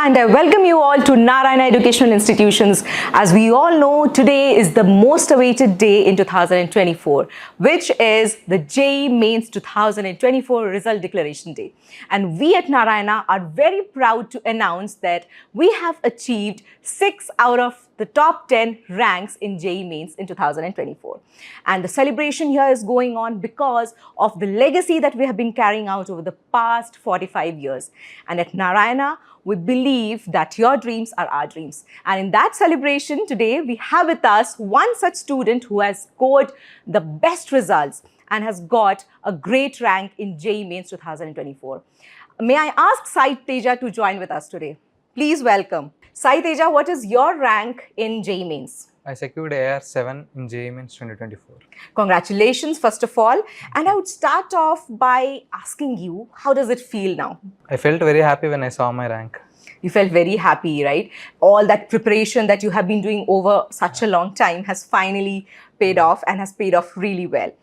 And I welcome you all to Narayana Educational Institutions. As we all know, today is the most awaited day in 2024, which is the JEE Mains 2024 Result Declaration Day. And we at Narayana are very proud to announce that we have achieved 6 out of the top 10 ranks in JEE Mains in 2024. And the celebration here is going on because of the legacy that we have been carrying out over the past 45 years. And at Narayana, we believe that your dreams are our dreams. And in that celebration today, we have with us one such student who has scored the best results and has got a great rank in JEE Mains 2024. May I ask Sai Teja to join with us today? Please welcome. Sai Teja, what is your rank in JEE Mains? I secured AR7 in JEE Mains 2024. Congratulations, first of all. And I would start off by asking you, how does it feel now? I felt very happy when I saw my rank. You felt very happy, right? All that preparation that you have been doing over such a long time has finally paid off and has paid off really well.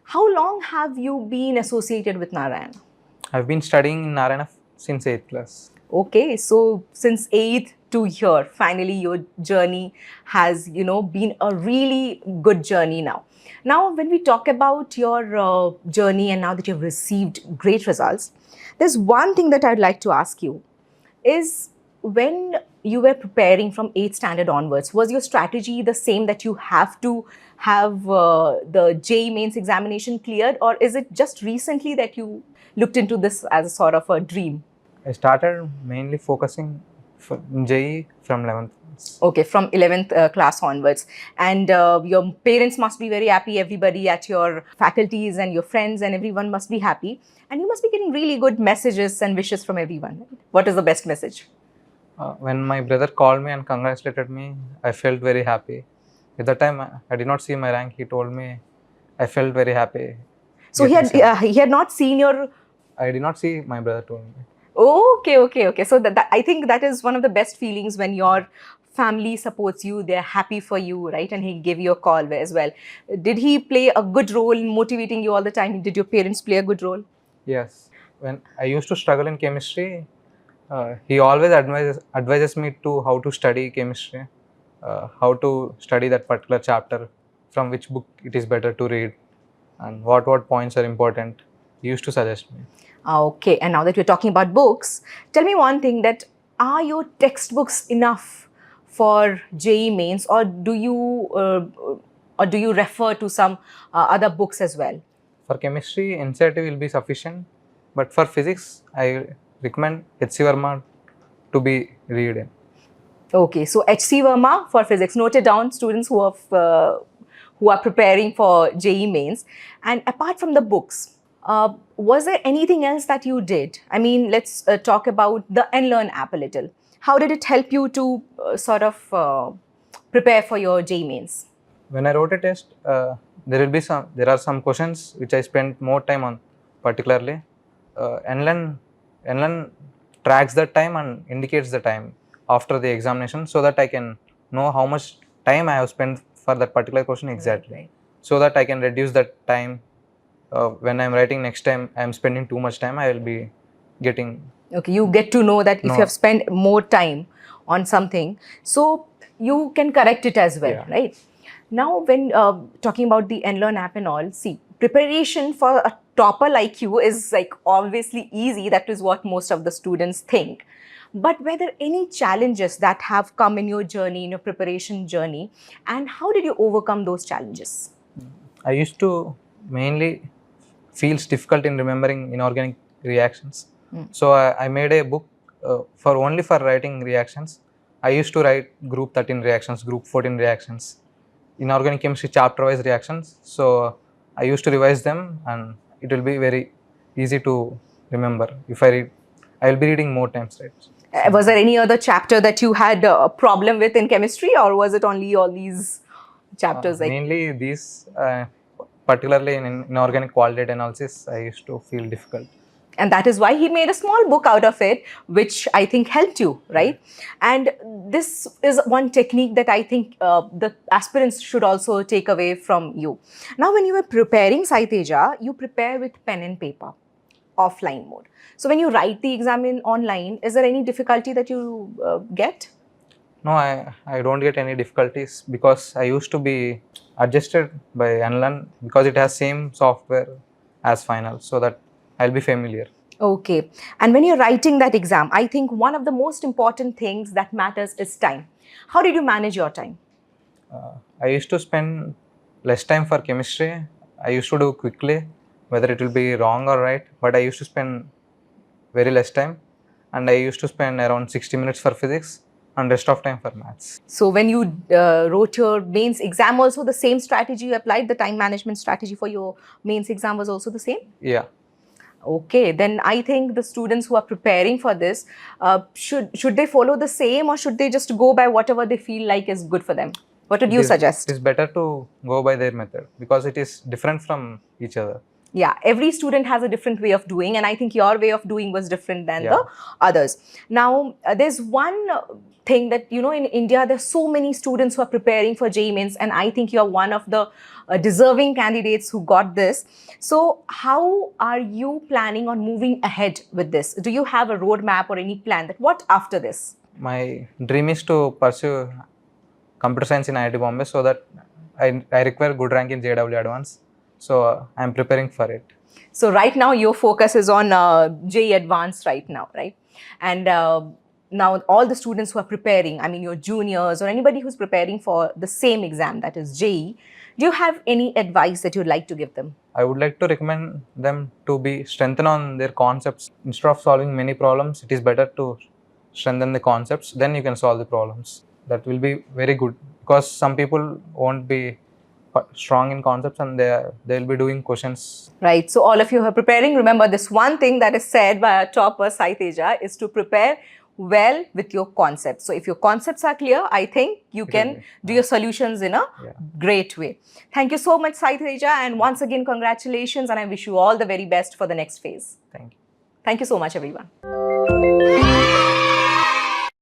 How long have you been associated with Narayana? I've been studying in Narayana since 8th class. Okay, so since 8th to here, finally your journey has, been a really good journey now. Now, when we talk about your journey and now that you've received great results, there's one thing that I'd like to ask you is when you were preparing from 8th standard onwards, was your strategy the same that you have to have the JEE Mains examination cleared, or is it just recently that you looked into this as a sort of a dream? I started mainly focusing in JEE from 11th. Okay, from 11th class onwards. And your parents must be very happy, everybody at your faculties and your friends and everyone must be happy. And you must be getting really good messages and wishes from everyone. What is the best message? When my brother called me and congratulated me, I felt very happy. At that time, I did not see my rank. He told me, I felt very happy. So he had not seen your... I did not see my brother told me. Okay. So I think that is one of the best feelings when your family supports you, they're happy for you, right? And he gave you a call as well. Did he play a good role in motivating you all the time? Did your parents play a good role? Yes. When I used to struggle in chemistry, he always advises me to how to study chemistry, how to study that particular chapter, from which book it is better to read, and what points are important. He used to suggest me. Okay, and now that we're talking about books, tell me one thing, that are your textbooks enough for JEE Mains, or do you refer to some other books as well? For chemistry, NCERT will be sufficient, but for physics, I recommend H.C. Verma to be read in. Okay, so H.C. Verma for physics. Noted down, students who are preparing for JEE Mains. And apart from the books, was there anything else that you did? I mean, let's talk about the NLearn app a little. How did it help you to prepare for your JEE Mains? When I wrote a test, there are some questions which I spent more time on, particularly. NLearn tracks the time and indicates the time after the examination, so that I can know how much time I have spent for that particular question exactly. Right. So that I can reduce that time. When I'm writing next time, I'm spending too much time, I will be getting... Okay, you get to know that if you have spent more time on something, so you can correct it as well, right? Now, when talking about the NLearn app and all, see, preparation for a topper like you is like obviously easy. That is what most of the students think. But were there any challenges that have come in your journey, in your preparation journey, and how did you overcome those challenges? I used to mainly feels difficult in remembering inorganic reactions. So I made a book only for writing reactions. I used to write group 13 reactions, group 14 reactions, inorganic chemistry chapter wise reactions. So I used to revise them and it will be very easy to remember. If I read, I will be reading more times, right? Was there any other chapter that you had a problem with in chemistry, or was it only all these chapters? Mainly these. Particularly in inorganic qualitative analysis, I used to feel difficult. And that is why he made a small book out of it, which I think helped you, right? And this is one technique that I think the aspirants should also take away from you. Now, when you were preparing, Sai Teja, you prepare with pen and paper. offline mode. So when you write the exam in online, is there any difficulty that you get? No, I don't get any difficulties because I used to be adjusted by NLearn because it has same software as final, so that I'll be familiar. Okay. And when you're writing that exam, I think one of the most important things that matters is time. How did you manage your time? I used to spend less time for chemistry. I used to do quickly, whether it will be wrong or right, but I used to spend very less time, and I used to spend around 60 minutes for physics and rest of time for maths. So when you wrote your mains exam, also the same strategy you applied, the time management strategy for your mains exam was also the same? Yeah. Okay, then I think the students who are preparing for this, should they follow the same, or should they just go by whatever they feel like is good for them? What would you suggest? It is better to go by their method because it is different from each other. Yeah, every student has a different way of doing, and I think your way of doing was different than Yeah. the others. Now, there's one thing that, in India, there's so many students who are preparing for JEE Mains, and I think you're one of the deserving candidates who got this. So, how are you planning on moving ahead with this? Do you have a roadmap or any plan that what after this? My dream is to pursue computer science in IIT Bombay so that I require good rank in JW Advanced. So I'm preparing for it. So right now your focus is on JEE Advanced right now, right? And now all the students who are preparing, I mean your juniors or anybody who's preparing for the same exam, that is JEE, do you have any advice that you'd like to give them? I would like to recommend them to be strengthen on their concepts. Instead of solving many problems, it is better to strengthen the concepts. Then you can solve the problems. That will be very good because some people won't be strong in concepts and they'll be doing questions. Right. So all of you who are preparing, remember this one thing that is said by our topper Sai Teja is to prepare well with your concepts. So if your concepts are clear, I think you can do your solutions in a great way. Thank you so much, Sai Teja, and once again congratulations, and I wish you all the very best for the next phase. Thank you. Thank you so much, everyone.